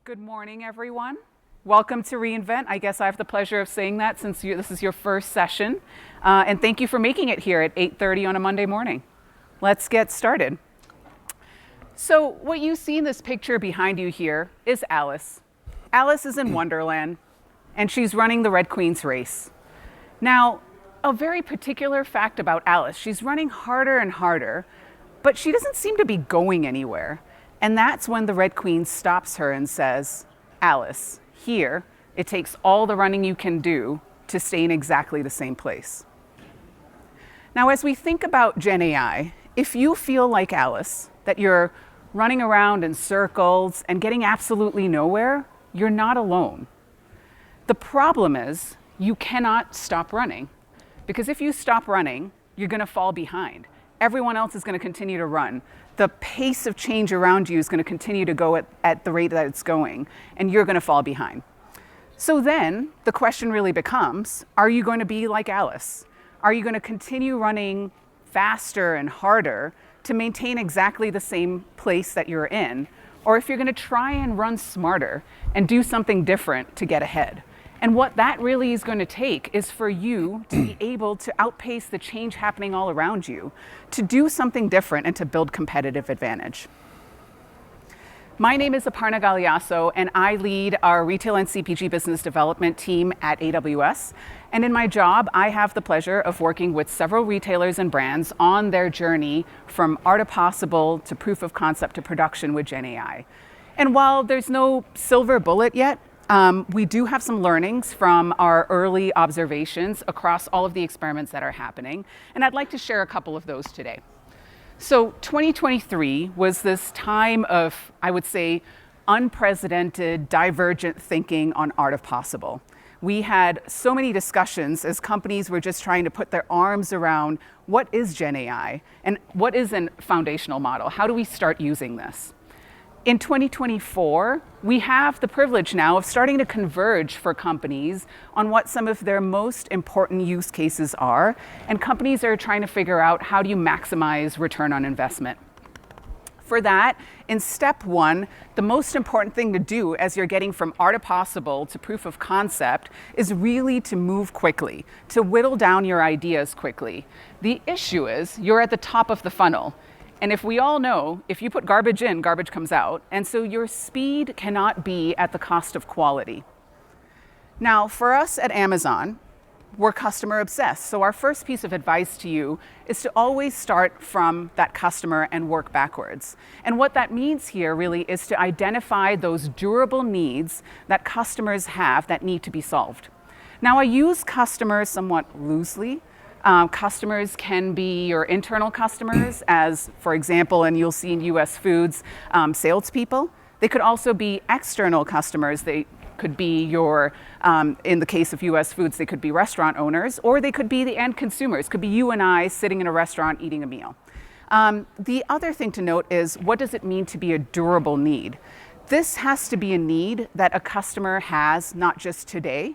Good morning, everyone. Welcome to reInvent. I guess I have the pleasure of saying that since this is your first session. And thank you for making it here at 8:30 on a Monday morning. Let's get started. So what you see in this picture behind you here is Alice. Alice is in Wonderland, and she's running the Red Queen's race. Now, a very particular fact about Alice, she's running harder and harder, but she doesn't seem to be going anywhere. And that's when the Red Queen stops her and says, Alice, here, it takes all the running you can do to stay in exactly the same place. Now, as we think about Gen AI, if you feel like Alice, that you're running around in circles and getting absolutely nowhere, you're not alone. The problem is you cannot stop running, because if you stop running, you're going to fall behind. Everyone else is going to continue to run. The pace of change around you is going to continue to go at the rate that it's going, and you're going to fall behind. So then the question really becomes, are you going to be like Alice? Are you going to continue running faster and harder to maintain exactly the same place that you're in? Or if you're going to try and run smarter and do something different to get ahead? And what that really is going to take is for you to be able to outpace the change happening all around you, to do something different and to build competitive advantage. My name is Aparna Galiaso, and I lead our retail and CPG business development team at AWS. And in my job, I have the pleasure of working with several retailers and brands on their journey from art of possible to proof of concept to production with Gen AI. And while there's no silver bullet yet, we do have some learnings from our early observations across all of the experiments that are happening, and I'd like to share a couple of those today. So 2023 was this time of, I would say, unprecedented, divergent thinking on art of possible. We had so many discussions as companies were just trying to put their arms around what is Gen AI and what is a foundational model? How do we start using this? In 2024, we have the privilege now of starting to converge for companies on what some of their most important use cases are, and companies are trying to figure out how do you maximize return on investment. For that, in step one, the most important thing to do as you're getting from art of possible to proof of concept is really to move quickly, to whittle down your ideas quickly. The issue is you're at the top of the funnel. And if we all know, if you put garbage in, garbage comes out. And so your speed cannot be at the cost of quality. Now, for us at Amazon, we're customer obsessed. So our first piece of advice to you is to always start from that customer and work backwards. And what that means here really is to identify those durable needs that customers have that need to be solved. Now, I use customers somewhat loosely. Customers can be your internal customers, as, for example, and you'll see in US Foods, salespeople. They could also be external customers. They could be your, in the case of US Foods, they could be restaurant owners, or they could be the end consumers. Could be you and I sitting in a restaurant eating a meal. The other thing to note is, what does it mean to be a durable need? This has to be a need that a customer has not just today,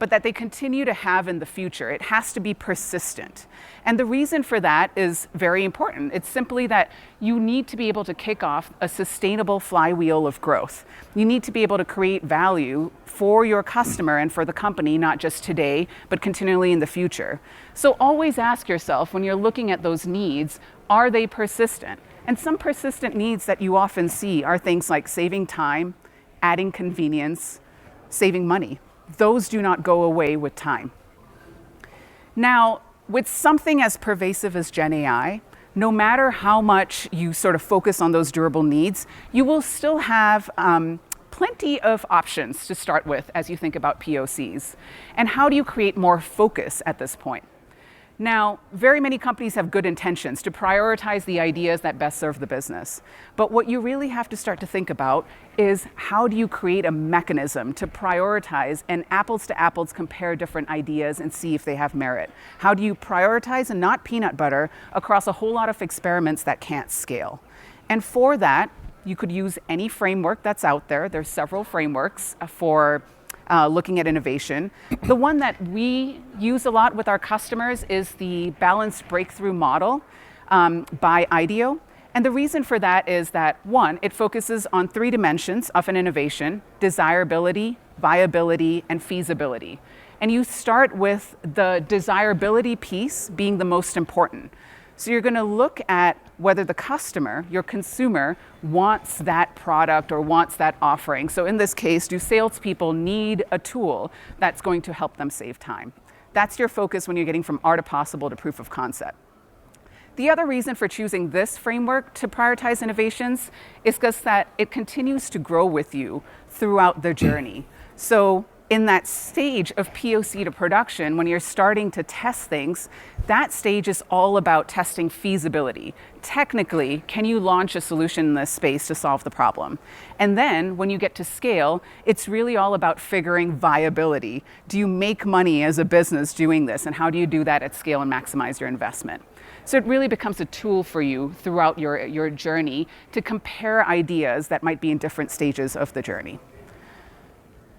but that they continue to have in the future. It has to be persistent. And the reason for that is very important. It's simply that you need to be able to kick off a sustainable flywheel of growth. You need to be able to create value for your customer and for the company, not just today, but continually in the future. So always ask yourself, when you're looking at those needs, are they persistent? And some persistent needs that you often see are things like saving time, adding convenience, saving money. Those do not go away with time. Now, with something as pervasive as Gen AI, no matter how much you sort of focus on those durable needs, you will still have plenty of options to start with as you think about POCs. And how do you create more focus at this point? Now, very many companies have good intentions to prioritize the ideas that best serve the business. But what you really have to start to think about is, how do you create a mechanism to prioritize and apples to apples compare different ideas and see if they have merit? How do you prioritize and not peanut butter across a whole lot of experiments that can't scale? And for that, you could use any framework that's out there. There's several frameworks for looking at innovation. The one that we use a lot with our customers is the balanced breakthrough model by IDEO. And the reason for that is that, one, it focuses on 3 dimensions of an innovation: desirability, viability, and feasibility. And you start with the desirability piece being the most important. So you're going to look at whether the customer, your consumer, wants that product or wants that offering. So in this case, do salespeople need a tool that's going to help them save time? That's your focus when you're getting from art to possible to proof of concept. The other reason for choosing this framework to prioritize innovations is because that it continues to grow with you throughout the journey. So in that stage of POC to production, when you're starting to test things, that stage is all about testing feasibility. Technically, can you launch a solution in this space to solve the problem? And then when you get to scale, it's really all about figuring viability. Do you make money as a business doing this? And how do you do that at scale and maximize your investment? So it really becomes a tool for you throughout your journey to compare ideas that might be in different stages of the journey.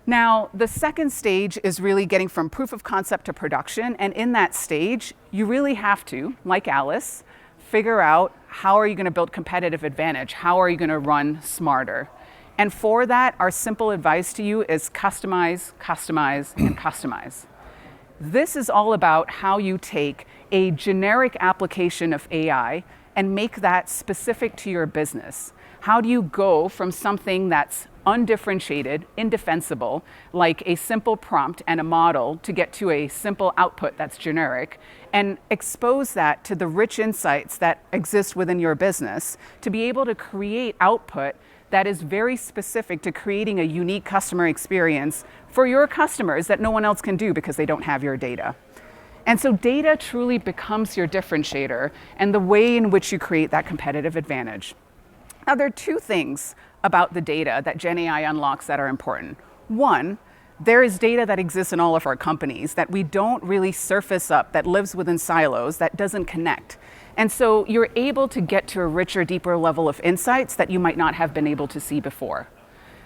Now, the second stage is really getting from proof of concept to production. And in that stage, you really have to, like Alice, figure out how are you going to build competitive advantage? How are you going to run smarter? And for that, our simple advice to you is customize, customize, and customize. This is all about how you take a generic application of AI and make that specific to your business. How do you go from something that's undifferentiated, indefensible, like a simple prompt and a model, to get to a simple output that's generic, and expose that to the rich insights that exist within your business to be able to create output that is very specific to creating a unique customer experience for your customers that no one else can do because they don't have your data. And so data truly becomes your differentiator and the way in which you create that competitive advantage. Now, there are 2 things about the data that Gen AI unlocks that are important. One, there is data that exists in all of our companies that we don't really surface up, that lives within silos, that doesn't connect. And so you're able to get to a richer, deeper level of insights that you might not have been able to see before.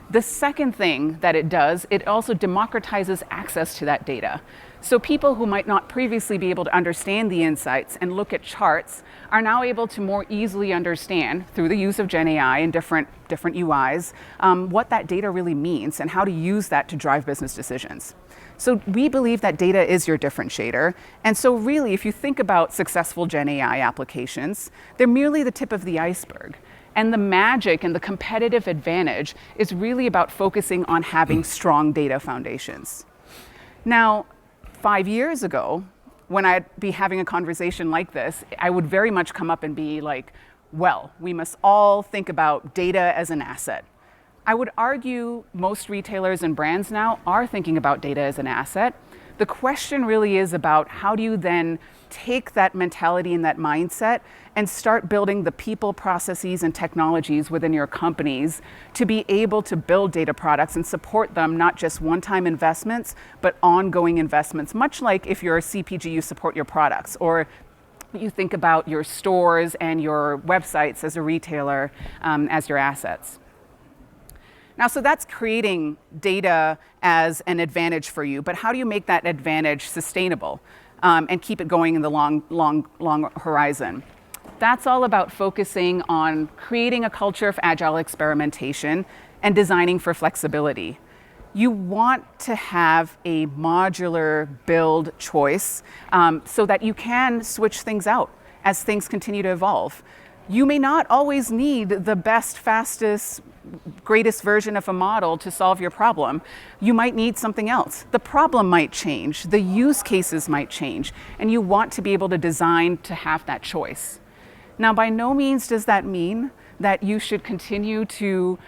The second thing that it does, it also democratizes access to that data. So people who might not previously be able to understand the insights and look at charts are now able to more easily understand, through the use of Gen AI and different UIs, what that data really means and how to use that to drive business decisions. So we believe that data is your differentiator. And so really, if you think about successful Gen AI applications, they're merely the tip of the iceberg. And the magic and the competitive advantage is really about focusing on having strong data foundations. Now, 5 years ago, when I'd be having a conversation like this, I would very much come up and be like, well, we must all think about data as an asset. I would argue most retailers and brands now are thinking about data as an asset. The question really is about how do you then take that mentality and that mindset and start building the people, processes, and technologies within your companies to be able to build data products and support them, not just one-time investments, but ongoing investments, much like if you're a CPG, you support your products, or you think about your stores and your websites as a retailer as your assets. Now, so that's creating data as an advantage for you, but how do you make that advantage sustainable and keep it going in the long horizon? That's all about focusing on creating a culture of agile experimentation and designing for flexibility. You want to have a modular build choice so that you can switch things out as things continue to evolve. You may not always need the best, fastest, greatest version of a model to solve your problem. You might need something else. The problem might change, the use cases might change, and you want to be able to design to have that choice. Now, by no means does that mean that you should continue to,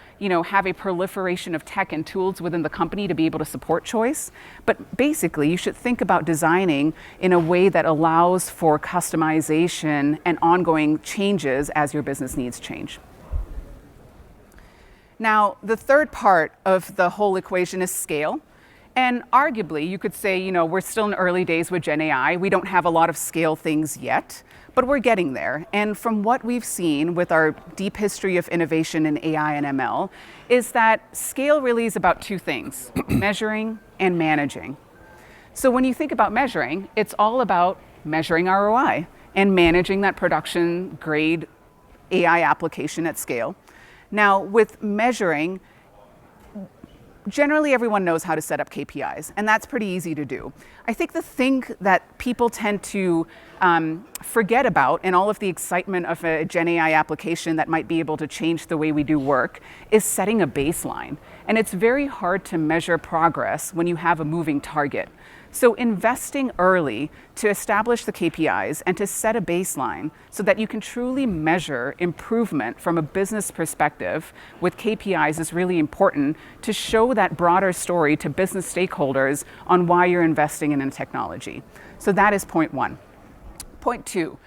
have a proliferation of tech and tools within the company to be able to support choice. But basically, you should think about designing in a way that allows for customization and ongoing changes as your business needs change. Now, the third part of the whole equation is scale. And arguably, you could say, we're still in early days with Gen AI. We don't have a lot of scale things yet, but we're getting there. And from what we've seen with our deep history of innovation in AI and ML, is that scale really is about 2 things, measuring and managing. So when you think about measuring, it's all about measuring ROI and managing that production grade AI application at scale. Now, with measuring, generally everyone knows how to set up KPIs, and that's pretty easy to do. I think the thing that people tend to forget about in all of the excitement of a Gen AI application that might be able to change the way we do work is setting a baseline. And it's very hard to measure progress when you have a moving target. So investing early to establish the KPIs and to set a baseline so that you can truly measure improvement from a business perspective with KPIs is really important to show that broader story to business stakeholders on why you're investing in a technology. So that is point one. Point two,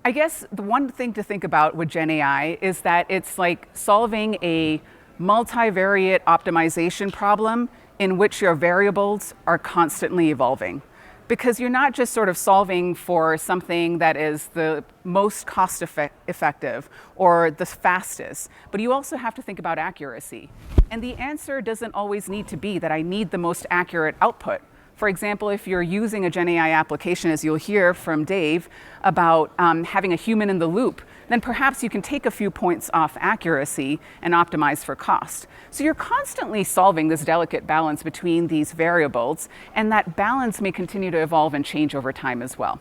I guess the one thing to think about with Gen AI is that it's like solving a multivariate optimization problem in which your variables are constantly evolving. Because you're not just sort of solving for something that is the most cost effective or the fastest, but you also have to think about accuracy. And the answer doesn't always need to be that I need the most accurate output. For example, if you're using a Gen AI application, as you'll hear from Dave, about having a human in the loop, then perhaps you can take a few points off accuracy and optimize for cost. So you're constantly solving this delicate balance between these variables, and that balance may continue to evolve and change over time as well.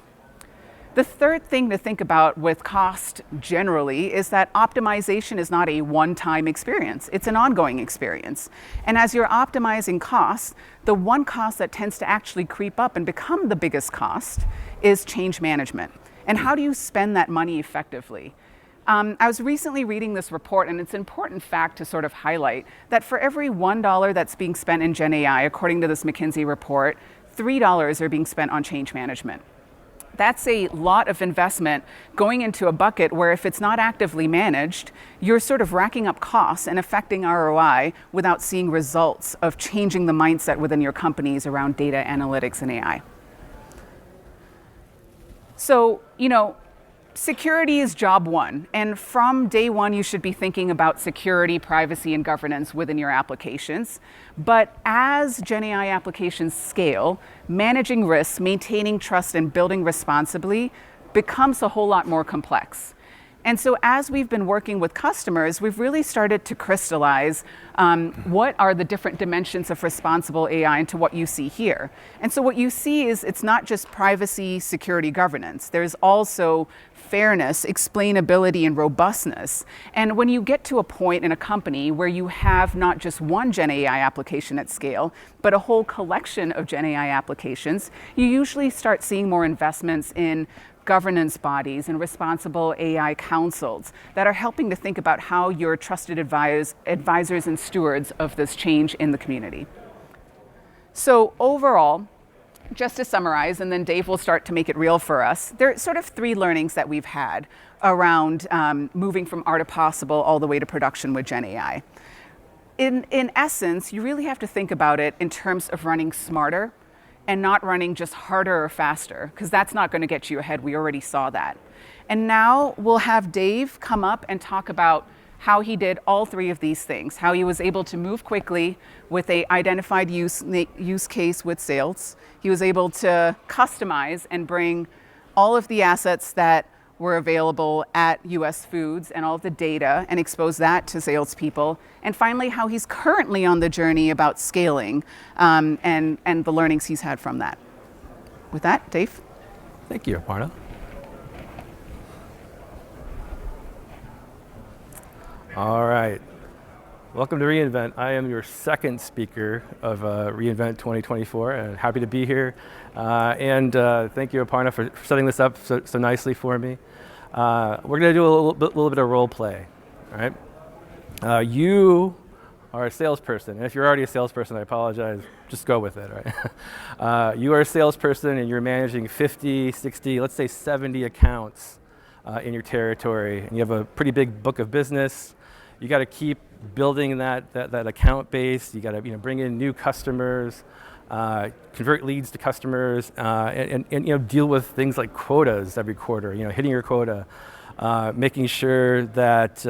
The third thing to think about with cost generally is that optimization is not a one-time experience. It's an ongoing experience. And as you're optimizing costs, the one cost that tends to actually creep up and become the biggest cost is change management. And how do you spend that money effectively? I was recently reading this report, and it's an important fact to sort of highlight that for every $1 that's being spent in Gen AI, according to this McKinsey report, $3 are being spent on change management. That's a lot of investment going into a bucket where if it's not actively managed, you're sort of racking up costs and affecting ROI without seeing results of changing the mindset within your companies around data analytics and AI. So, security is job one, and from day one you should be thinking about security, privacy, and governance within your applications. But as Gen AI applications scale, managing risks, maintaining trust, and building responsibly becomes a whole lot more complex. And so as we've been working with customers, we've really started to crystallize what are the different dimensions of responsible AI into what you see here. And so what you see is it's not just privacy, security, governance. There's also fairness, explainability, and robustness. And when you get to a point in a company where you have not just one Gen AI application at scale, but a whole collection of Gen AI applications, you usually start seeing more investments in governance bodies and responsible AI councils that are helping to think about how you're trusted advisors and stewards of this change in the community. So overall, just to summarize, and then Dave will start to make it real for us, there are sort of three learnings that we've had around moving from art of possible all the way to production with Gen AI. In essence, you really have to think about it in terms of running smarter and not running just harder or faster, because that's not going to get you ahead. We already saw that. And now we'll have Dave come up and talk about how he did all three of these things, how he was able to move quickly with an identified use case with sales. He was able to customize and bring all of the assets that were available at US Foods and all of the data and expose that to salespeople. And finally, how he's currently on the journey about scaling and the learnings he's had from that. With that, Dave. Thank you, Aparna. All right. Welcome to reInvent. I am your second speaker of reInvent 2024, and happy to be here. Thank you, Aparna, for setting this up so nicely for me. We're going to do a little bit of role play. All right. You are a salesperson, and if you're already a salesperson, I apologize. Just go with it. Right. You are a salesperson, and you're managing 50, 60, let's say 70 accounts in your territory, and you have a pretty big book of business. You got to keep building that account base. You got to bring in new customers, convert leads to customers, and deal with things like quotas every quarter. Hitting your quota, making sure that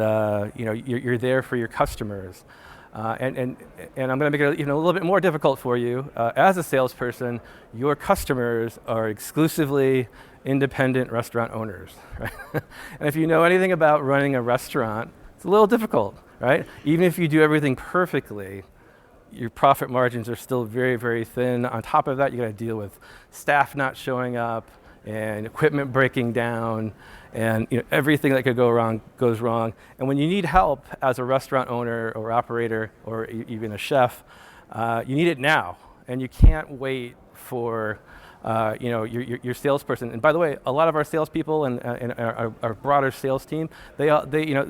you're there for your customers. And I'm going to make it a little bit more difficult for you. As a salesperson, your customers are exclusively independent restaurant owners. Right? And if you know anything about running a restaurant, it's a little difficult, right? Even if you do everything perfectly, your profit margins are still very, very thin. On top of that, you got to deal with staff not showing up and equipment breaking down, and everything that could go wrong goes wrong. And when you need help as a restaurant owner or operator or even a chef, you need it now, and you can't wait for your salesperson. And by the way, a lot of our salespeople and our broader sales team, a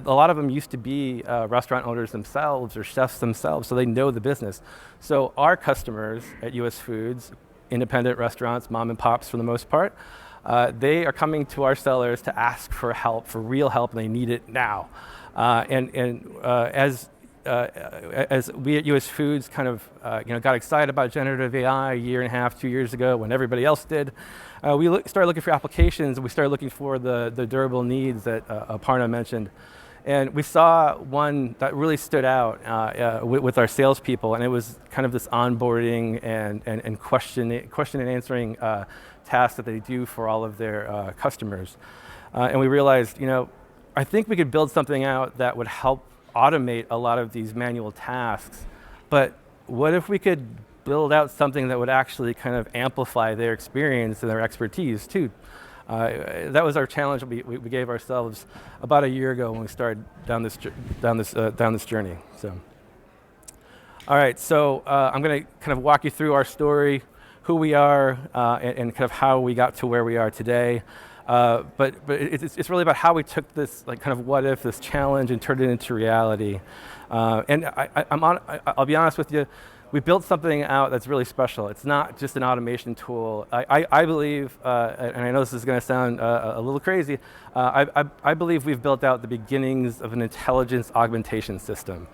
lot of them used to be restaurant owners themselves or chefs themselves, so they know the business. So our customers at US Foods, independent restaurants, mom and pops for the most part, they are coming to our sellers to ask for help, for real help, and they need it now. As we at US Foods kind of got excited about generative AI a year and a half, 2 years ago when everybody else did, we started looking for applications, and we started looking for the durable needs that Aparna mentioned. And we saw one that really stood out with our salespeople, and it was kind of this onboarding and question and answering task that they do for all of their customers. And we realized, I think we could build something out that would help automate a lot of these manual tasks, but what if we could build out something that would actually kind of amplify their experience and their expertise too? That was our challenge we gave ourselves about a year ago when we started down this journey. So, all right, so I'm going to kind of walk you through our story, who we are, and kind of how we got to where we are today. But it's really about how we took this kind of what if, this challenge, and turned it into reality. And I'll be honest with you, we built something out that's really special. It's not just an automation tool. I believe, and I know this is going to sound a little crazy, I believe we've built out the beginnings of an intelligence augmentation system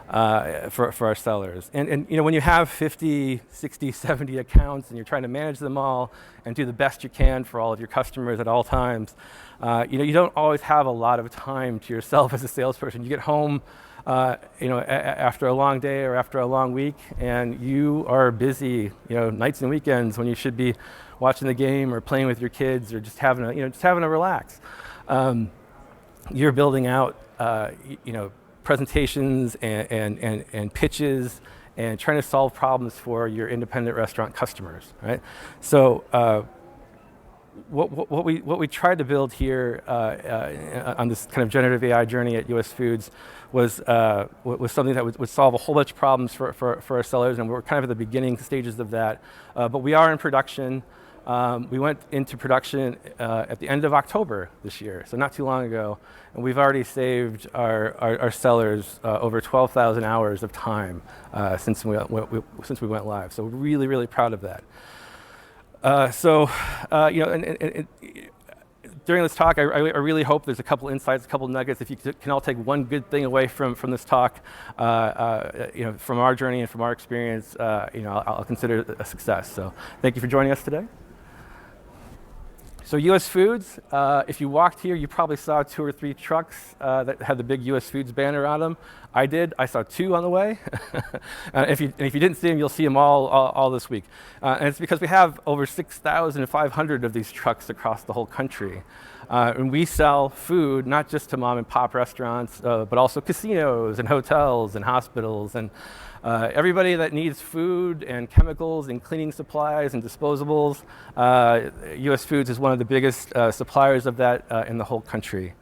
for our sellers. And when you have 50, 60, 70 accounts and you're trying to manage them all and do the best you can for all of your customers at all times, you don't always have a lot of time to yourself as a salesperson. You get home after a long day or after a long week, and you are busy, nights and weekends when you should be watching the game or playing with your kids or just having a relax. You're building out, presentations and pitches and trying to solve problems for your independent restaurant customers, right? So what we tried to build here on this kind of generative AI journey at US Foods was something that would solve a whole bunch of problems for our sellers, and we're kind of at the beginning stages of that. But we are in production. We went into production at the end of October this year, so not too long ago, and we've already saved our sellers over 12,000 hours of time since we went live. So we're really, really proud of that. During this talk, I really hope there's a couple insights, a couple nuggets. If you can all take one good thing away from this talk, from our journey and from our experience, I'll consider it a success. So thank you for joining us today. So US Foods, if you walked here, you probably saw 2 or 3 trucks that had the big US Foods banner on them. I did. I saw 2 on the way. If you didn't see them, you'll see them all this week. And it's because we have over 6,500 of these trucks across the whole country. And we sell food not just to mom and pop restaurants, but also casinos and hotels and hospitals and everybody that needs food and chemicals and cleaning supplies and disposables. US Foods is one of the biggest suppliers of that in the whole country.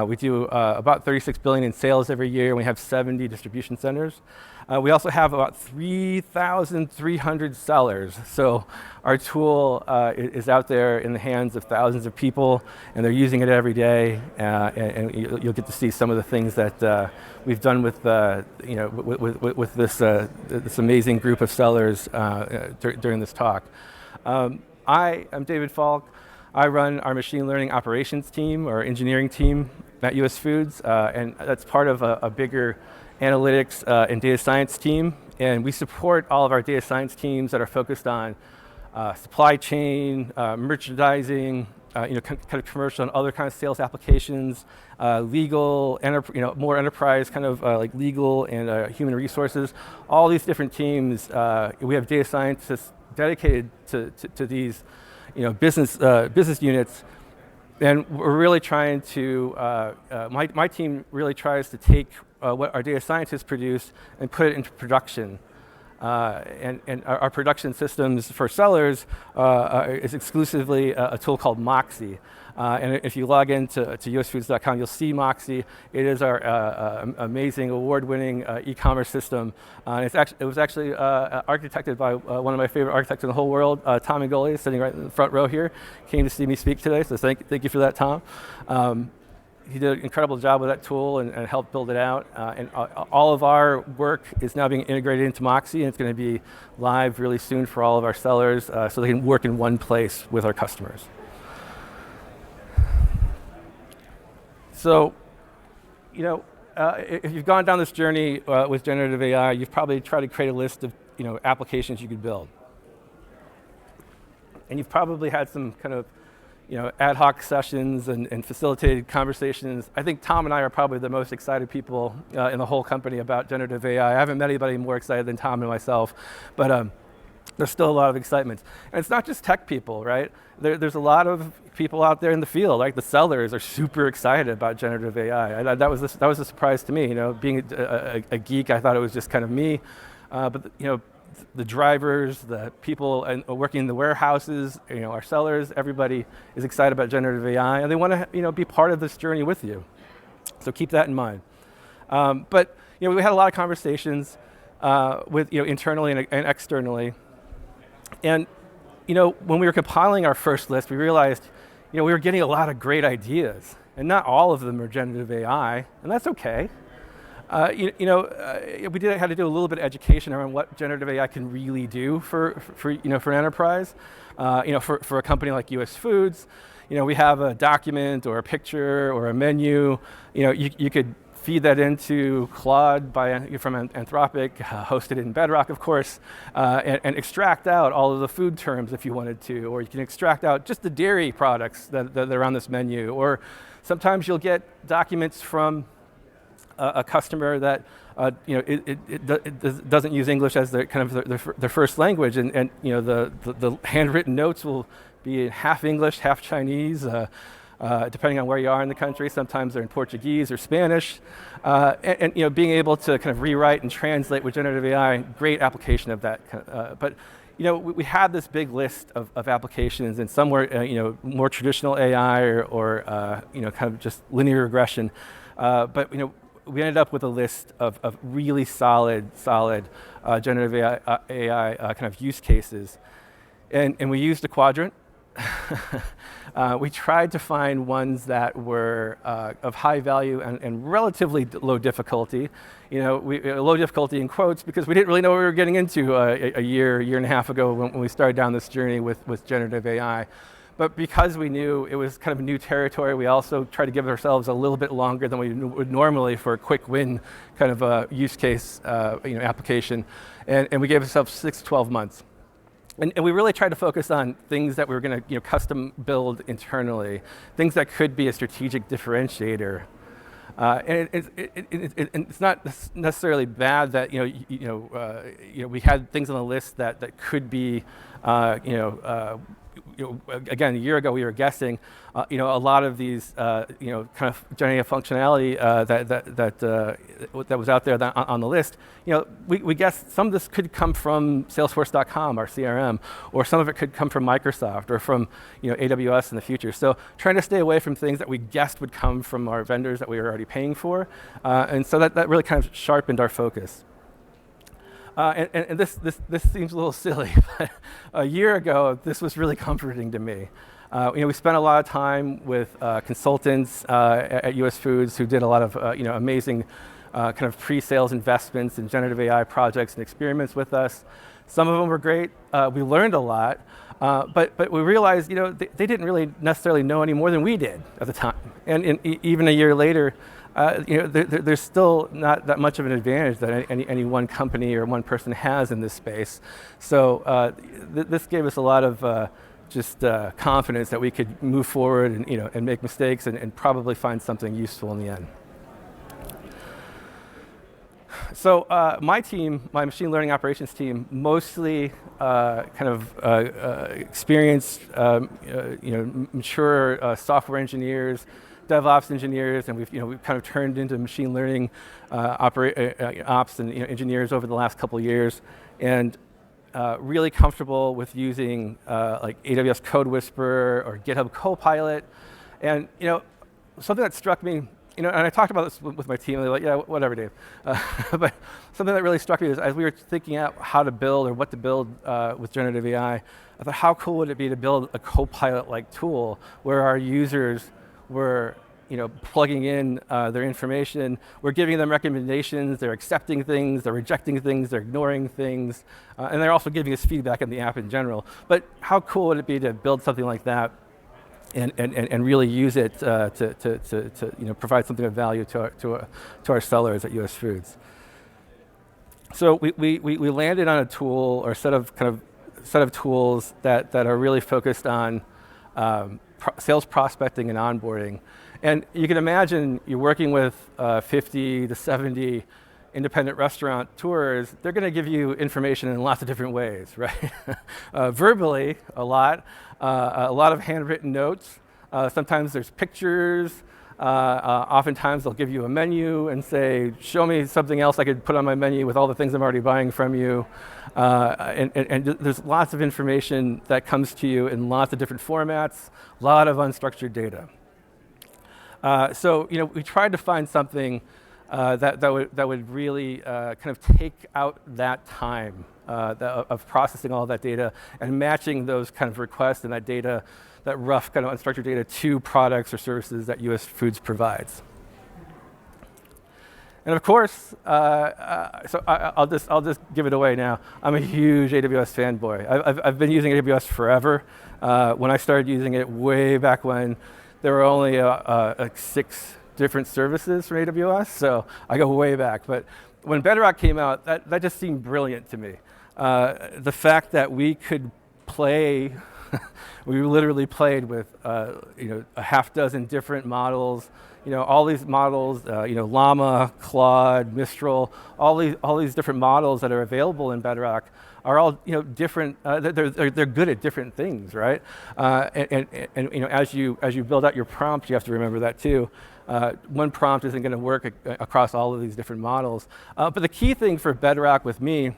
We do about $36 billion in sales every year, and we have 70 distribution centers. We also have about 3,300 sellers. So our tool is out there in the hands of thousands of people, and they're using it every day. And you'll get to see some of the things that we've done with this amazing group of sellers during this talk. I am David Falk. I run our machine learning operations team, or engineering team at US Foods, and that's part of a bigger analytics and data science team. And we support all of our data science teams that are focused on supply chain, merchandising, kind of commercial and other kind of sales applications, legal, more enterprise kind of like legal and human resources. All these different teams, we have data scientists dedicated to these business units. And we're really trying to, my team really tries to take what our data scientists produce and put it into production. And our production systems for sellers is exclusively a tool called Moxie. And if you log into usfoods.com, you'll see Moxie. It is our amazing, award-winning e-commerce system. It was actually architected by one of my favorite architects in the whole world, Tom Ingoli, sitting right in the front row here. Came to see me speak today, so thank you for that, Tom. He did an incredible job with that tool and helped build it out. And all of our work is now being integrated into Moxie, and it's going to be live really soon for all of our sellers, so they can work in one place with our customers. So, if you've gone down this journey with generative AI, you've probably tried to create a list of applications you could build. And you've probably had some kind of ad hoc sessions and facilitated conversations. I think Tom and I are probably the most excited people in the whole company about generative AI. I haven't met anybody more excited than Tom and myself, but there's still a lot of excitement. And it's not just tech people, right? There's a lot of people out there in the field, like the sellers are super excited about generative AI. That was a surprise to me. Being a geek, I thought it was just kind of me, but the drivers, the people working in the warehouses, our sellers, everybody is excited about generative AI, and they want to be part of this journey with you. So keep that in mind. But we had a lot of conversations with internally and externally, and when we were compiling our first list, we realized we were getting a lot of great ideas, and not all of them are generative AI, and that's okay. We had to do a little bit of education around what generative AI can really do for an enterprise. For a company like US Foods, we have a document or a picture or a menu. You could feed that into Claude from Anthropic, hosted in Bedrock, of course, and extract out all of the food terms if you wanted to, or you can extract out just the dairy products that are on this menu. Or sometimes you'll get documents from a customer that it doesn't use English as their first language, and the handwritten notes will be in half English, half Chinese, depending on where you are in the country. Sometimes they're in Portuguese or Spanish, and being able to kind of rewrite and translate with generative AI, great application of that. But we had this big list of applications, and some were more traditional AI or kind of just linear regression, but we ended up with a list of really solid generative AI kind of use cases. And we used a quadrant. We tried to find ones that were of high value and relatively low difficulty. Low difficulty in quotes, because we didn't really know what we were getting into a year and a half ago when we started down this journey with generative AI. But because we knew it was kind of new territory, we also tried to give ourselves a little bit longer than we would normally for a quick win kind of a use case application. And we gave ourselves 6 to 12 months. And we really tried to focus on things that we were going to custom build internally, things that could be a strategic differentiator. And it's not necessarily bad that we had things on the list that could be again, a year ago we were guessing, a lot of these, kind of generative functionality that was out there on the list. We guessed some of this could come from Salesforce.com, our CRM, or some of it could come from Microsoft or from AWS in the future. So trying to stay away from things that we guessed would come from our vendors that we were already paying for, and so that really kind of sharpened our focus. And this seems a little silly, but a year ago, this was really comforting to me. We spent a lot of time with consultants at US Foods who did a lot of amazing kind of pre-sales investments in generative AI projects and experiments with us. Some of them were great. We learned a lot, but we realized they didn't really necessarily know any more than we did at the time. And even a year later, there's still not that much of an advantage that any one company or one person has in this space. So this gave us a lot of just confidence that we could move forward and make mistakes and probably find something useful in the end. So my team, my machine learning operations team, mostly experienced, mature software engineers, DevOps engineers, and we've kind of turned into machine learning ops and engineers over the last couple of years, and really comfortable with using like AWS Code Whisperer or GitHub Copilot, and something that struck me. And I talked about this with my team, and they're like, yeah, whatever, Dave. But something that really struck me is as we were thinking out how to build or what to build with generative AI, I thought, how cool would it be to build a Copilot-like tool where our users were plugging in their information, we're giving them recommendations, they're accepting things, they're rejecting things, they're ignoring things, and they're also giving us feedback in the app in general. But how cool would it be to build something like that and really use it to provide something of value to our sellers at US Foods. So we landed on a tool or set of tools that are really focused on sales prospecting and onboarding. And you can imagine you're working with 50 to 70 independent restaurateurs. They're going to give you information in lots of different ways, right? Verbally, a lot of handwritten notes. Sometimes there's pictures. Oftentimes they'll give you a menu and say, show me something else I could put on my menu with all the things I'm already buying from you. And there's lots of information that comes to you in lots of different formats, a lot of unstructured data. So we tried to find something that would really kind of take out that time of processing all that data and matching those kind of requests and that data, that rough kind of unstructured data, to products or services that US Foods provides. And of course, so I'll just give it away now. I'm a huge AWS fanboy. I've been using AWS forever. When I started using it way back when, there were only like 6 different services from AWS, so I go way back. But when Bedrock came out, that just seemed brilliant to me. The fact that we could play, we literally played with a half dozen different models. All these models, Llama, Claude, Mistral, all these different models that are available in Bedrock are all different. They're good at different things, right? And as you build out your prompt, you have to remember that too. One prompt isn't going to work across all of these different models. But the key thing for Bedrock with me,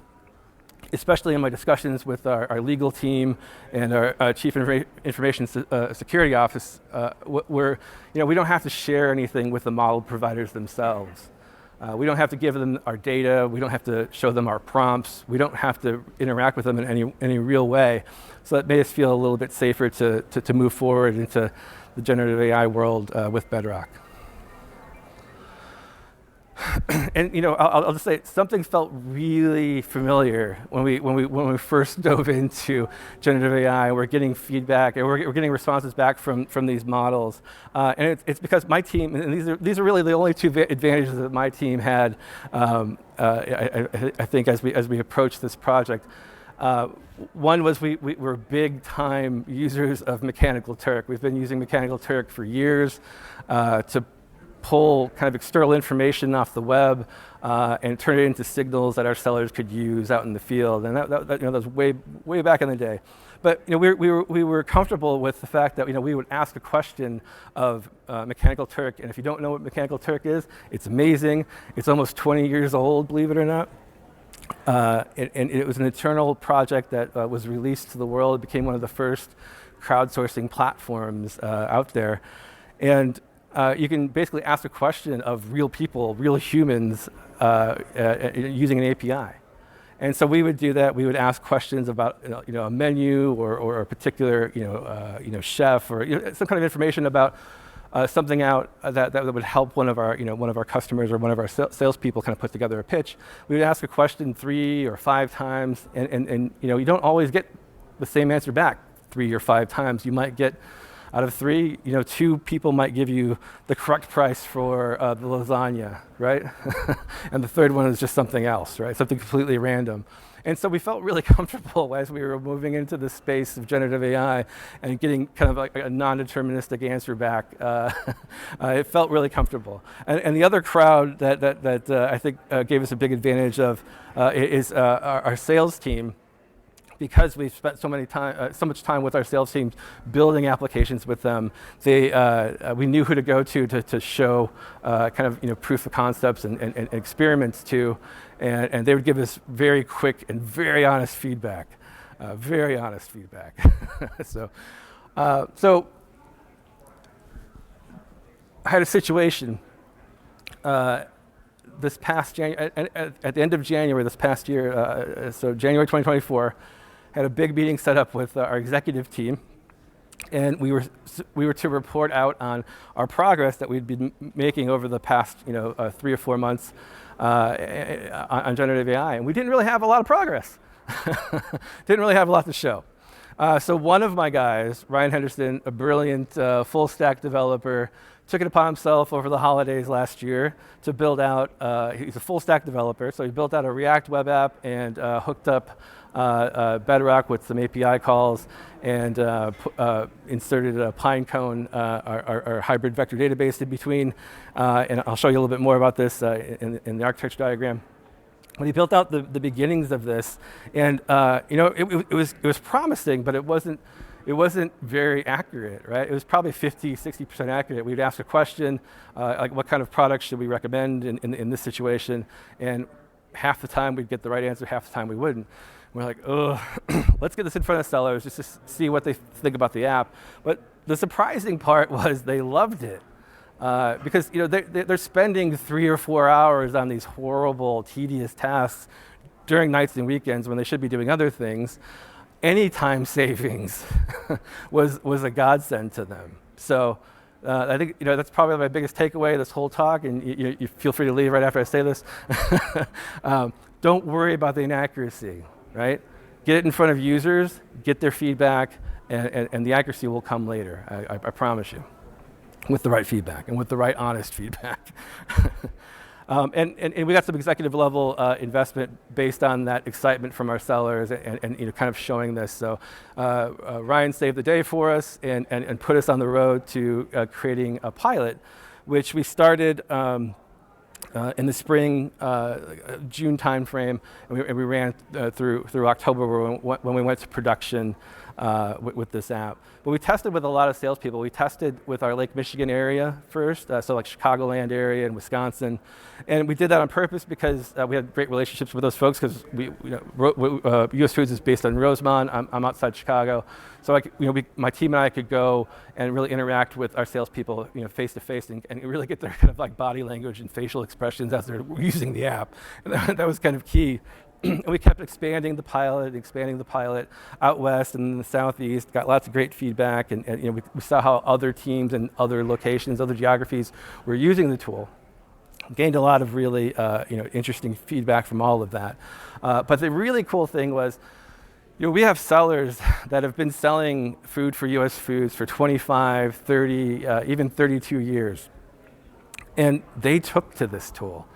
especially in my discussions with our legal team and our Chief Information Security Office, we don't have to share anything with the model providers themselves. We don't have to give them our data. We don't have to show them our prompts. We don't have to interact with them in any real way. So that made us feel a little bit safer to move forward into the generative AI world with Bedrock. And I'll just say something felt really familiar when we first dove into generative AI. We're getting feedback and we're getting responses back from these models, and it's because my team, and these are really the only 2 advantages that my team had. I think as we approached this project. One was we were big time users of Mechanical Turk. We've been using Mechanical Turk for years to pull kind of external information off the web and turn it into signals that our sellers could use out in the field. And that was way back in the day. But we were comfortable with the fact that we would ask a question of Mechanical Turk, and if you don't know what Mechanical Turk is, it's amazing. It's almost 20 years old, believe it or not. And it was an internal project that was released to the world. It became one of the first crowdsourcing platforms out there. And you can basically ask a question of real people, real humans, using an API. And so we would do that. We would ask questions about a menu or a particular chef or some kind of information about something out that would help one of our customers or one of our salespeople kind of put together a pitch. We would ask a question 3 or 5 times, and you don't always get the same answer back 3 or 5 times. You might get Out of 3, 2 people might give you the correct price for the lasagna, right? And the third one is just something else, right? Something completely random. And so we felt really comfortable as we were moving into the space of generative AI and getting kind of like a non-deterministic answer back. It felt really comfortable. And the other crowd that I think gave us a big advantage of is our sales team. Because we've spent so much time with our sales teams building applications with them, we knew who to go to show kind of proof of concepts and experiments to, and they would give us very quick and very honest feedback, very honest feedback. So I had a situation this past January, at the end of January this past year, so January 2024. Had a big meeting set up with our executive team, and we were to report out on our progress that we'd been making over the past 3 or 4 months on generative AI, and we didn't really have a lot of progress. Didn't really have a lot to show. So one of my guys, Ryan Henderson, a brilliant full stack developer, took it upon himself over the holidays last year to build out, he's a full stack developer, so he built out a React web app and hooked up Bedrock with some API calls and inserted a Pinecone, our hybrid vector database in between. And I'll show you a little bit more about this in the architecture diagram. But he built out the beginnings of this, and it was promising, but it wasn't very accurate, right? It was probably 50-60% accurate. We'd ask a question, like what kind of products should we recommend in this situation, and half the time we'd get the right answer, half the time we wouldn't. We're like, oh, let's get this in front of sellers just to see what they think about the app. But the surprising part was they loved it. Because they're spending 3 or 4 hours on these horrible, tedious tasks during nights and weekends when they should be doing other things. Any time savings was a godsend to them. So I think that's probably my biggest takeaway this whole talk, and you feel free to leave right after I say this. Don't worry about the inaccuracy, right? Get it in front of users, get their feedback, and the accuracy will come later, I promise you, with the right feedback and with the right honest feedback. And we got some executive level investment based on that excitement from our sellers and kind of showing this. So Ryan saved the day for us and put us on the road to creating a pilot, which we started in the spring, June timeframe, and we ran through October when we went to production with this app. But we tested with a lot of salespeople. We tested with our Lake Michigan area first, so like Chicagoland area and Wisconsin, and we did that on purpose because we had great relationships with those folks. Because US Foods is based in Rosemont. I'm outside Chicago, so my team and I could go and really interact with our salespeople, face to face, and really get their kind of like body language and facial expressions as they're using the app. And that was kind of key. And we kept expanding the pilot out west and in the southeast, got lots of great feedback, and we saw how other teams and other locations, other geographies were using the tool. Gained a lot of really interesting feedback from all of that. But the really cool thing was, we have sellers that have been selling food for US Foods for 25, 30, even 32 years. And they took to this tool,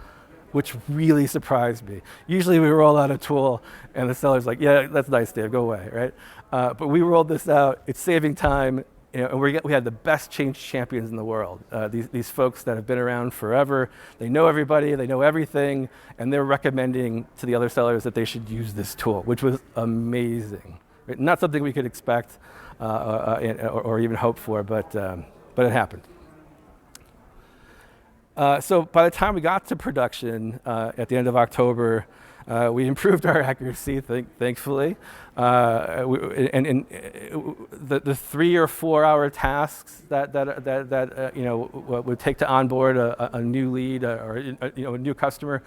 which really surprised me. Usually we roll out a tool and the seller's like, yeah, that's nice, Dave, go away, right? But we rolled this out, it's saving time, and we had the best change champions in the world. These folks that have been around forever, they know everybody, they know everything, and they're recommending to the other sellers that they should use this tool, which was amazing. Right? Not something we could expect or even hope for, but it happened. So by the time we got to production at the end of October, we improved our accuracy, thankfully. And the 3 or 4 hour tasks that would take to onboard a new lead or a new customer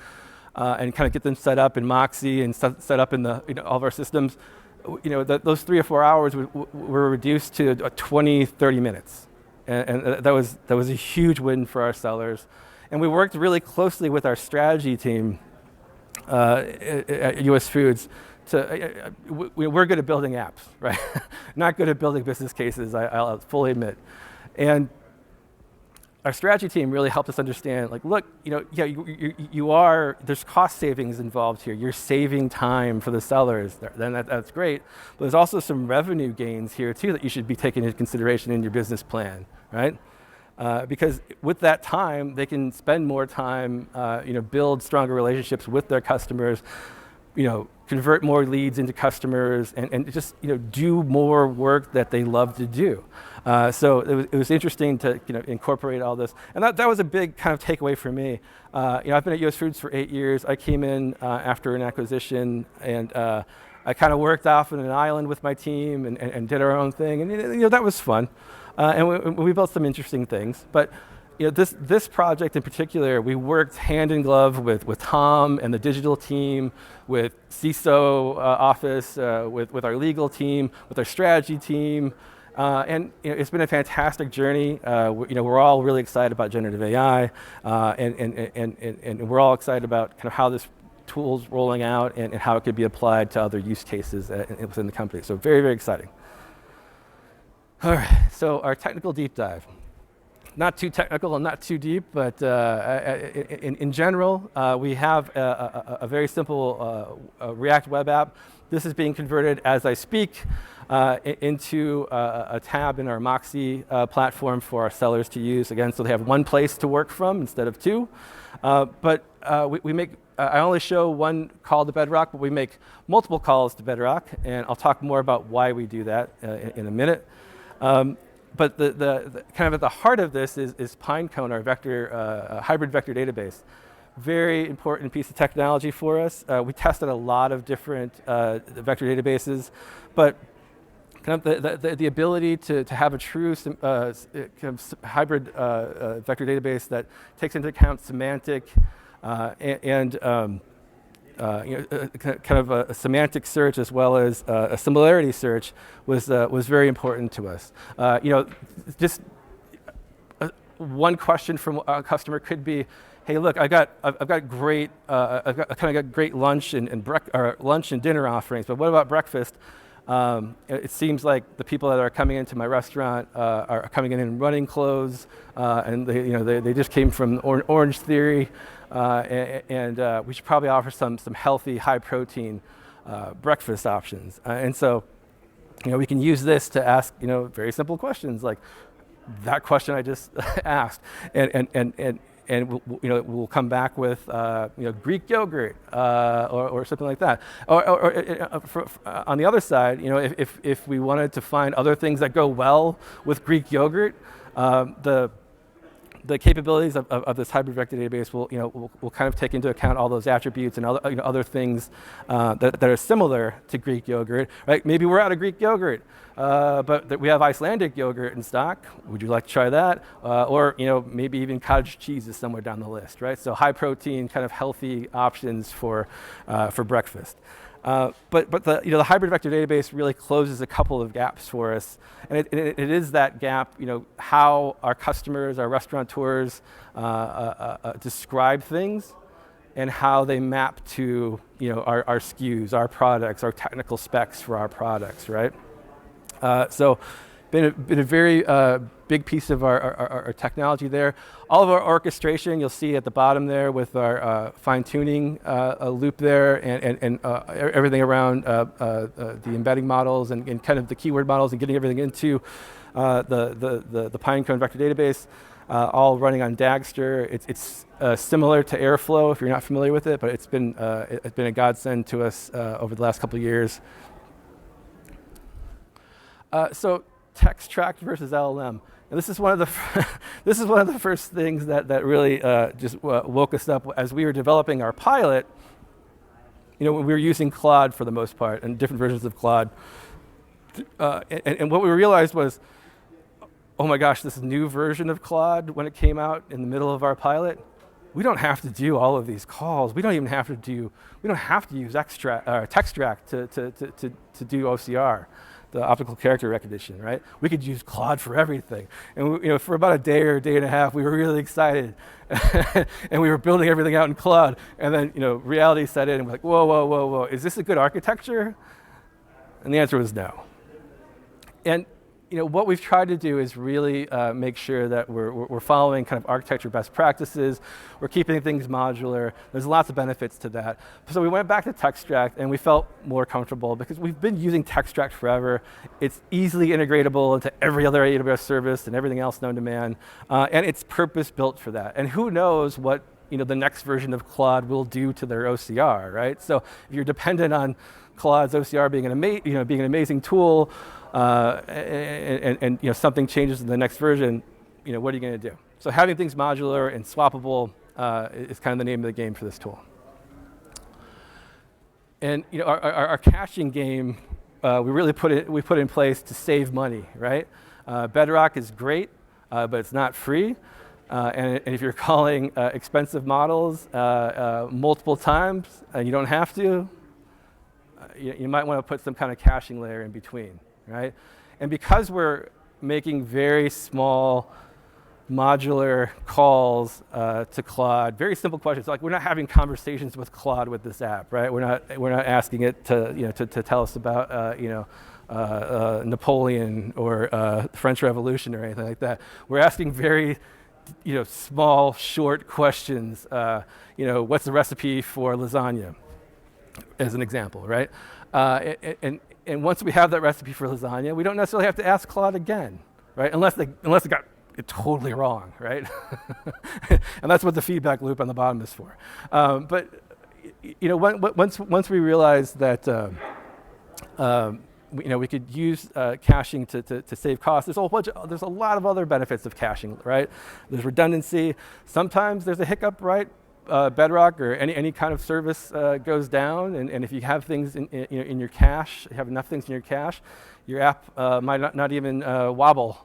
and kind of get them set up in Moxie and set up in all of our systems, those 3 or 4 hours were reduced to 20, 30 minutes. And that was a huge win for our sellers. And we worked really closely with our strategy team at US Foods we're good at building apps, right? Not good at building business cases, I'll fully admit. And our strategy team really helped us understand, like, look, there's cost savings involved here. You're saving time for the sellers, then that's great. But there's also some revenue gains here too that you should be taking into consideration in your business plan, right? Because with that time, they can spend more time, build stronger relationships with their customers, convert more leads into customers, and just do more work that they love to do. So it was interesting to incorporate all this, and that was a big kind of takeaway for me. I've been at US Foods for 8 years. I came in after an acquisition, and I kind of worked off on an island with my team and did our own thing, and that was fun. And we built some interesting things, but this project in particular, we worked hand in glove with Tom and the digital team, with CISO office, with our legal team, with our strategy team, and it's been a fantastic journey. We're all really excited about generative AI, and we're all excited about kind of how this tool's rolling out and how it could be applied to other use cases within the company. So very, very exciting. All right, so our technical deep dive. Not too technical and not too deep, but in general, we have a very simple React web app. This is being converted as I speak into a tab in our Moxie platform for our sellers to use. Again, so they have one place to work from instead of two. But we make, I only show one call to Bedrock, but we make multiple calls to Bedrock, and I'll talk more about why we do that in a minute. But the kind of at the heart of this is Pinecone, our hybrid vector database. Very important piece of technology for us. We tested a lot of different vector databases, but kind of the ability to have a true hybrid vector database that takes into account semantic and kind of a semantic search as well as a similarity search was very important to us. Just one question from a customer could be, hey, look, I've got great lunch and dinner offerings, but what about breakfast? It seems like the people that are coming into my restaurant are coming in running clothes, and they just came from Orange Theory, and we should probably offer some healthy, high protein breakfast options. And so, we can use this to ask very simple questions like that question I just asked, and we'll come back with Greek yogurt or something like that. Or on the other side, if we wanted to find other things that go well with Greek yogurt, the capabilities of this hybrid vector database will kind of take into account all those attributes and other things that are similar to Greek yogurt. Right? Maybe we're out of Greek yogurt, but we have Icelandic yogurt in stock. Would you like to try that? Or maybe even cottage cheese is somewhere down the list. Right? So high protein, kind of healthy options for breakfast. But the hybrid vector database really closes a couple of gaps for us, and it is that gap, how our customers, our restaurateurs describe things, and how they map to our SKUs, our products, our technical specs for our products, right? So been a very big piece of our technology there. All of our orchestration, you'll see at the bottom there with our fine-tuning loop there, and everything around the embedding models and kind of the keyword models and getting everything into the Pinecone vector database, all running on Dagster. It's similar to Airflow if you're not familiar with it, but it's been a godsend to us over the last couple of years. So text tracked versus LLM. And this is one of the first things that really just woke us up as we were developing our pilot. We were using Claude for the most part and different versions of Claude. And what we realized was, oh my gosh, this new version of Claude, when it came out in the middle of our pilot, we don't have to do all of these calls. We don't have to use Textract to do OCR. the optical character recognition, right? We could use Claude for everything. And for about a day or a day and a half, we were really excited. And we were building everything out in Claude. And then reality set in and we're like, whoa, whoa, whoa, whoa, is this a good architecture? And the answer was no. And what we've tried to do is really make sure that we're following kind of architecture best practices. We're keeping things modular. There's lots of benefits to that. So we went back to Textract, and we felt more comfortable because we've been using Textract forever. It's easily integratable into every other AWS service and everything else known to man, and it's purpose-built for that. And who knows what the next version of Claude will do to their OCR, right? So if you're dependent on Claude's OCR being an amazing tool, and something changes in the next version, what are you going to do? So having things modular and swappable is kind of the name of the game for this tool. And our caching game, we put in place to save money, right? Bedrock is great, but it's not free. And if you're calling expensive models multiple times and you don't have to, you might want to put some kind of caching layer in between, right? And because we're making very small modular calls to Claude, very simple questions, like we're not having conversations with Claude with this app, right? We're not asking it to tell us about Napoleon or the French Revolution or anything like that. We're asking very small, short questions. What's the recipe for lasagna, as an example, right? And once we have that recipe for lasagna, we don't necessarily have to ask Claude again, right? Unless they got it totally wrong, right? And that's what the feedback loop on the bottom is for. But once we realized that we could use caching to save costs, there's a lot of other benefits of caching, right? There's redundancy. Sometimes there's a hiccup, right? Bedrock or any kind of service goes down, and if you have things in your cache, you have enough things in your cache, your app might not even wobble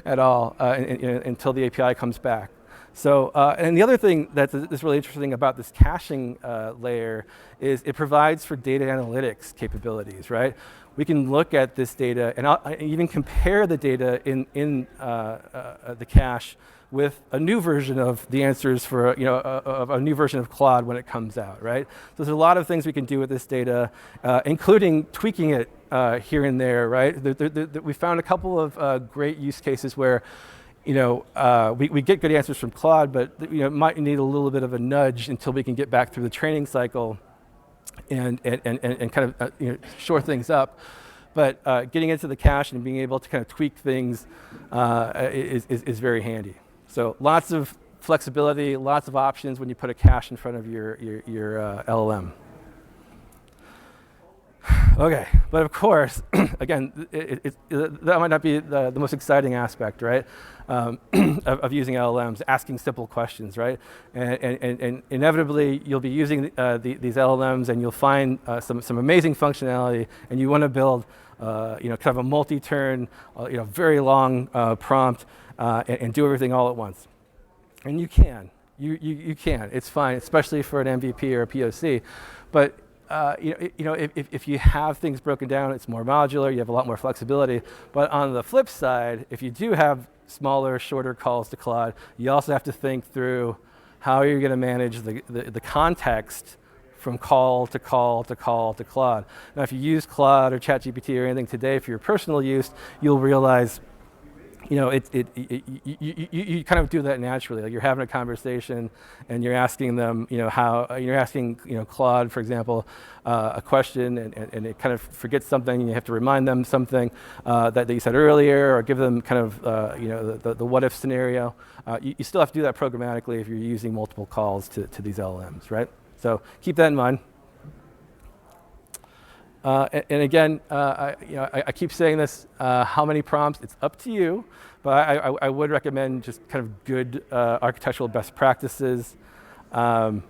at all until the API comes back. So, and the other thing that's really interesting about this caching layer is it provides for data analytics capabilities, right? We can look at this data and even compare the data in the cache with a new version of the answers for a new version of Claude when it comes out, right? So there's a lot of things we can do with this data, including tweaking it here and there, right? We found a couple of great use cases where we get good answers from Claude, but might need a little bit of a nudge until we can get back through the training cycle and kind of shore things up. But getting into the cache and being able to kind of tweak things is very handy. So lots of flexibility, lots of options when you put a cache in front of your LLM. Okay, but of course, again, that might not be the most exciting aspect, right, of using LLMs, asking simple questions, right? And inevitably, you'll be using these LLMs, and you'll find some amazing functionality, and you want to build, kind of a multi-turn, very long prompt, and do everything all at once. And you can. You can. It's fine, especially for an MVP or a POC, but if you have things broken down, it's more modular, you have a lot more flexibility. But on the flip side, if you do have smaller, shorter calls to Claude, you also have to think through how you're going to manage the context from call to call to call to Claude. Now, if you use Claude or ChatGPT or anything today for your personal use, you'll realize you kind of do that naturally. Like you're having a conversation and you're asking them, you're asking, Claude, for example, a question and it kind of forgets something and you have to remind them something that you said earlier or give them kind of, the what if scenario. You still have to do that programmatically if you're using multiple calls to these LLMs, right? So keep that in mind. And again, I keep saying this, how many prompts, it's up to you, but I would recommend just kind of good architectural best practices. But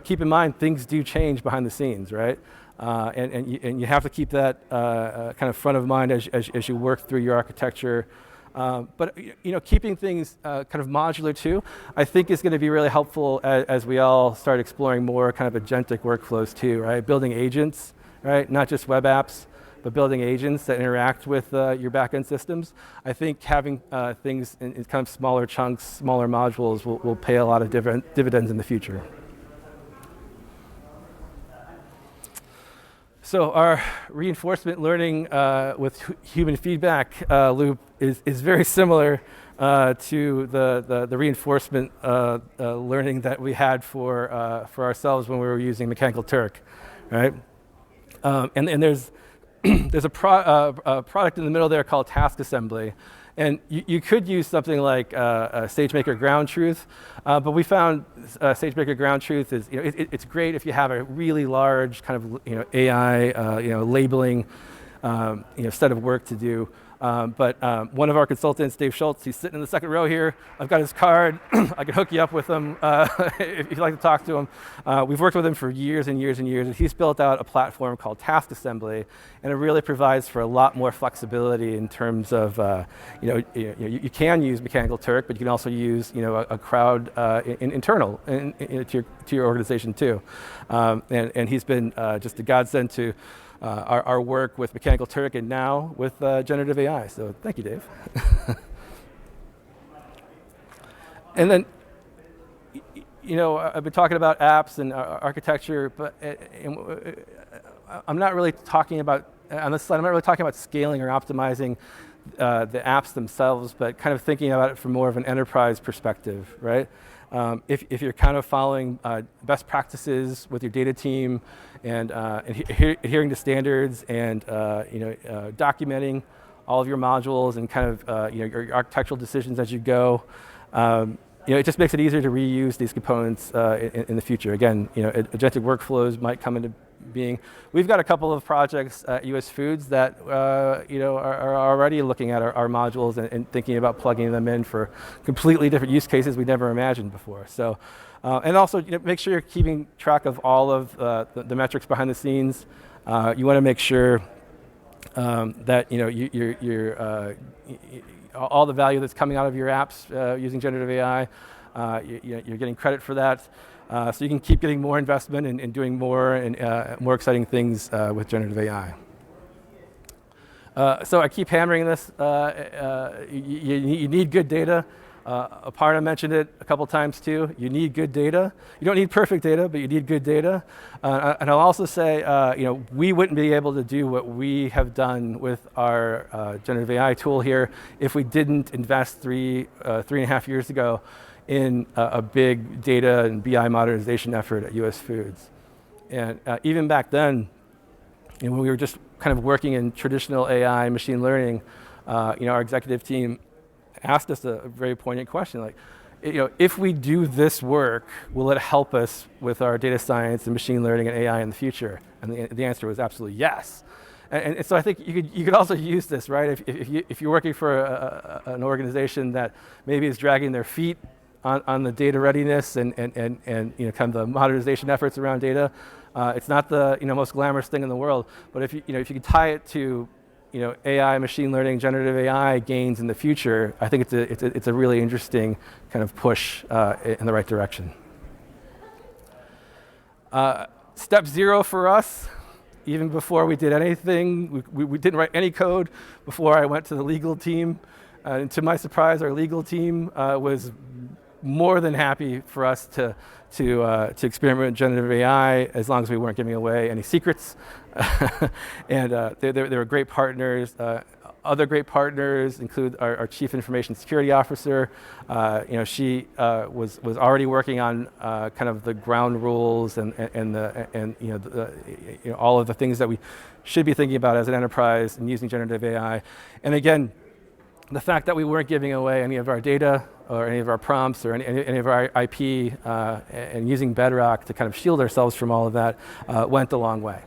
keep in mind, things do change behind the scenes, right? And you have to keep that kind of front of mind as you work through your architecture. But keeping things kind of modular too, I think is going to be really helpful as we all start exploring more kind of agentic workflows too, right? Building agents right? Not just web apps, but building agents that interact with your backend systems. I think having things in kind of smaller chunks, smaller modules will pay a lot of dividends in the future. So our reinforcement learning with human feedback loop is very similar to the reinforcement learning that we had for ourselves when we were using Mechanical Turk, right? And there's there's a product in the middle there called task assembly. And you could use something like SageMaker Ground Truth, but we found SageMaker Ground Truth is, it's great if you have a really large kind of AI labeling set of work to do. But one of our consultants, Dave Schultz, he's sitting in the second row here. I've got his card. I can hook you up with him if you'd like to talk to him. We've worked with him for years and years and years, and he's built out a platform called Task Assembly, and it really provides for a lot more flexibility in terms of, you can use Mechanical Turk, but you can also use, a crowd internal to your organization too. And he's been just a godsend to our work with Mechanical Turk and now with generative AI. So thank you, Dave. And then, I've been talking about apps and architecture, but I'm not really talking about, on this slide, I'm not really talking about scaling or optimizing the apps themselves, but kind of thinking about it from more of an enterprise perspective, right? If you're kind of following best practices with your data team and adhering to standards and documenting all of your modules and kind of your architectural decisions as you go, it just makes it easier to reuse these components in the future. Again, agentic workflows might come into being. We've got a couple of projects at US Foods that are already looking at our modules and thinking about plugging them in for completely different use cases we never imagined before. So, and also make sure you're keeping track of all of the metrics behind the scenes. You want to make sure that you're all the value that's coming out of your apps using generative AI, you're getting credit for that. So you can keep getting more investment and doing more and more exciting things with generative AI. So I keep hammering this. You need good data. Aparna mentioned it a couple times too. You need good data. You don't need perfect data, but you need good data. And I'll also say, we wouldn't be able to do what we have done with our generative AI tool here if we didn't invest 3.5 years ago in a big data and BI modernization effort at US Foods. And even back then, when we were just kind of working in traditional AI machine learning, our executive team asked us a very poignant question, like, if we do this work, will it help us with our data science and machine learning and AI in the future? And the answer was absolutely yes. And so I think you could also use this, right? If you're working for an organization that maybe is dragging their feet on the data readiness and kind of the modernization efforts around data, it's not the most glamorous thing in the world. But if you could tie it to AI, machine learning, generative AI gains in the future, I think it's a really interesting kind of push in the right direction. Step 0 for us, even before we did anything, we didn't write any code before I went to the legal team. And to my surprise, our legal team was more than happy for us to experiment with generative AI as long as we weren't giving away any secrets. And they were great partners. Other great partners include our Chief Information Security Officer. She was already working on kind of the ground rules and all of the things that we should be thinking about as an enterprise and using generative AI. And again, the fact that we weren't giving away any of our data or any of our prompts or any of our IP and using Bedrock to kind of shield ourselves from all of that went a long way.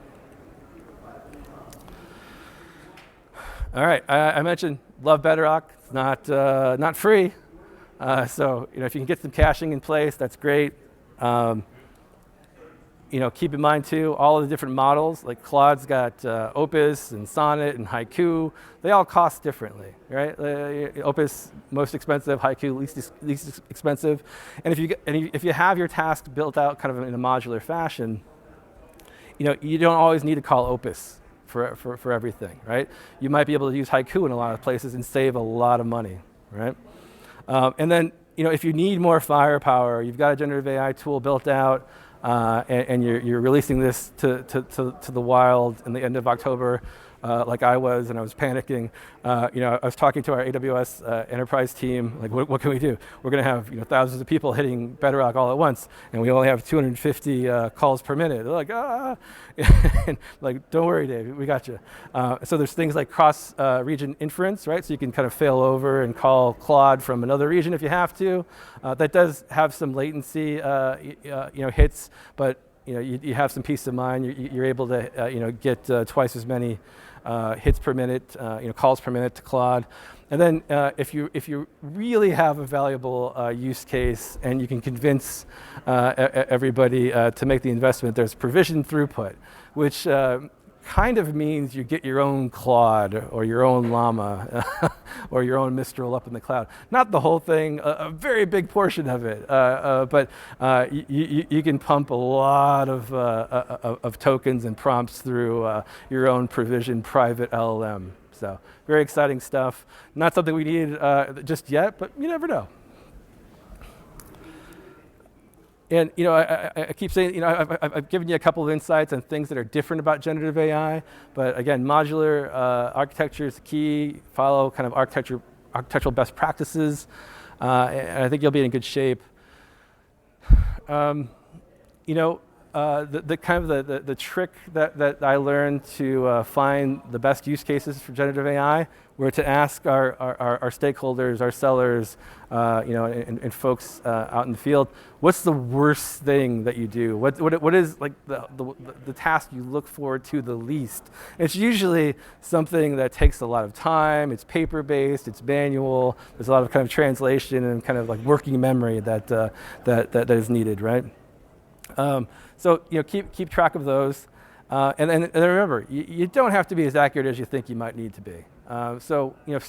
All right, I mentioned love Bedrock. It's not free, so if you can get some caching in place, that's great. Keep in mind too, all of the different models, like Claude's got Opus and Sonnet and Haiku. They all cost differently, right? Opus most expensive, Haiku least expensive. And if you have your task built out kind of in a modular fashion, you don't always need to call Opus for everything, right? You might be able to use Haiku in a lot of places and save a lot of money, right? And then, if you need more firepower, you've got a generative AI tool built out, and you're releasing this to the wild in the end of October, like I was, and I was panicking. I was talking to our AWS enterprise team, like, what can we do? We're going to have thousands of people hitting Bedrock all at once, and we only have 250 calls per minute. They're like, and like, don't worry, Dave, we got you. So there's things like cross-region inference, right? So you can kind of fail over and call Claude from another region if you have to. That does have some latency, hits, but you have some peace of mind. You're able to get twice as many hits per minute, calls per minute to Claude. And then if you really have a valuable use case and you can convince everybody to make the investment, there's provision throughput, which kind of means you get your own Claude or your own Llama or your own Mistral up in the cloud. Not the whole thing, a very big portion of it, but you can pump a lot of tokens and prompts through your own provisioned private LLM. So very exciting stuff. Not something we need just yet, but you never know. And I keep saying, I've given you a couple of insights on things that are different about generative AI, but again, modular architecture is key. Follow kind of architectural best practices, and I think you'll be in good shape. The trick that I learned to find the best use cases for generative AI were to ask our stakeholders, our sellers, and folks out in the field, what's the worst thing that you do? What is like the task you look forward to the least? And it's usually something that takes a lot of time. It's paper-based. It's manual. There's a lot of kind of translation and kind of like working memory that is needed, right? So keep track of those, and remember, you don't have to be as accurate as you think you might need to be. So when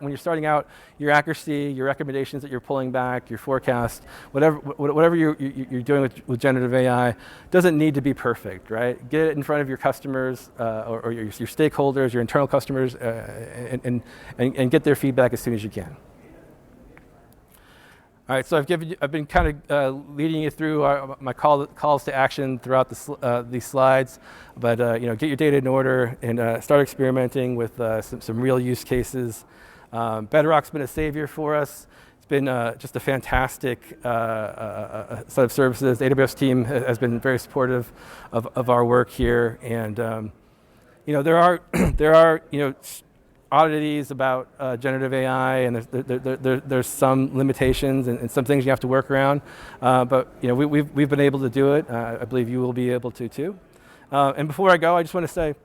you're starting out, your accuracy, your recommendations that you're pulling back, your forecast, whatever you're doing with generative AI, doesn't need to be perfect, right? Get it in front of your customers or your stakeholders, your internal customers, and get their feedback as soon as you can. All right, so I've been kind of leading you through my calls to action throughout these slides, but get your data in order and start experimenting with some real use cases. Bedrock's been a savior for us. It's been just a fantastic set of services. The AWS team has been very supportive of our work here, and there are oddities about generative AI, and there's some limitations and some things you have to work around. But we've been able to do it. I believe you will be able to too. And before I go, I just want to say,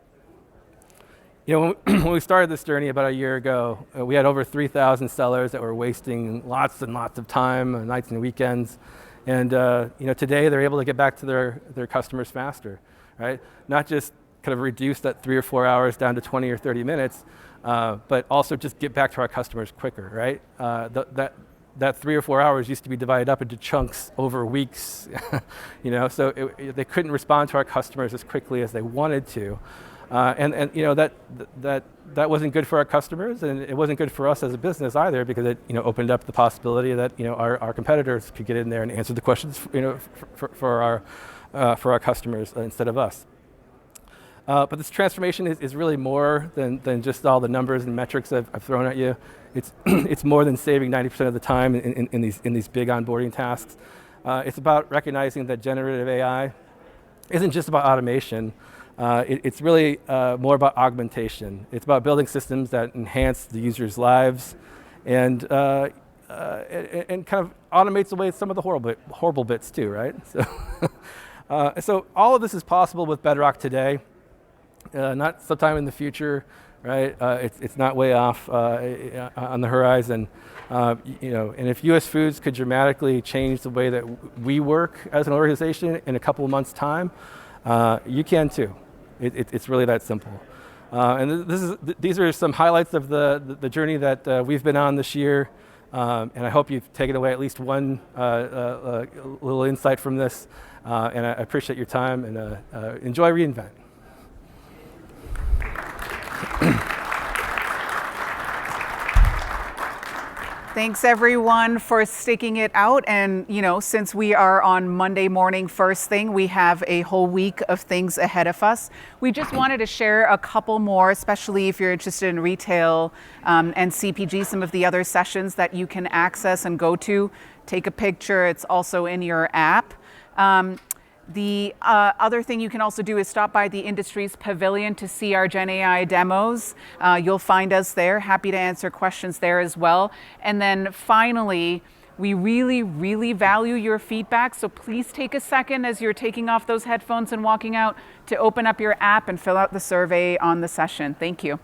when we started this journey about a year ago, we had over 3,000 sellers that were wasting lots and lots of time, nights and weekends. And today they're able to get back to their customers faster, right? Not just kind of reduce that 3 or 4 hours down to 20 or 30 minutes, but also just get back to our customers quicker, right? That 3 or 4 hours used to be divided up into chunks over weeks, so they couldn't respond to our customers as quickly as they wanted to. That wasn't good for our customers, and it wasn't good for us as a business either, because it opened up the possibility that our competitors could get in there and answer the questions for our customers instead of us. But this transformation is really more than just all the numbers and metrics I've thrown at you. It's more than saving 90% of the time in these big onboarding tasks. It's about recognizing that generative AI isn't just about automation. It's really more about augmentation. It's about building systems that enhance the user's lives and kind of automates away some of the horrible bits too, right? So all of this is possible with Bedrock today. Not sometime in the future, right? It's not way off on the horizon. And if US Foods could dramatically change the way that we work as an organization in a couple of months' time, you can too. It's really that simple. And these are some highlights of the journey that we've been on this year. And I hope you've taken away at least one little insight from this. And I appreciate your time, and enjoy reInvent. Thanks everyone for sticking it out. And since we are on Monday morning first thing, we have a whole week of things ahead of us. We just wanted to share a couple more, especially if you're interested in retail and CPG, some of the other sessions that you can access and go to. Take a picture, it's also in your app. The other thing you can also do is stop by the Industries Pavilion to see our Gen AI demos. You'll find us there, happy to answer questions there as well. And then finally, we really, really value your feedback, so please take a second as you're taking off those headphones and walking out to open up your app and fill out the survey on the session. Thank you.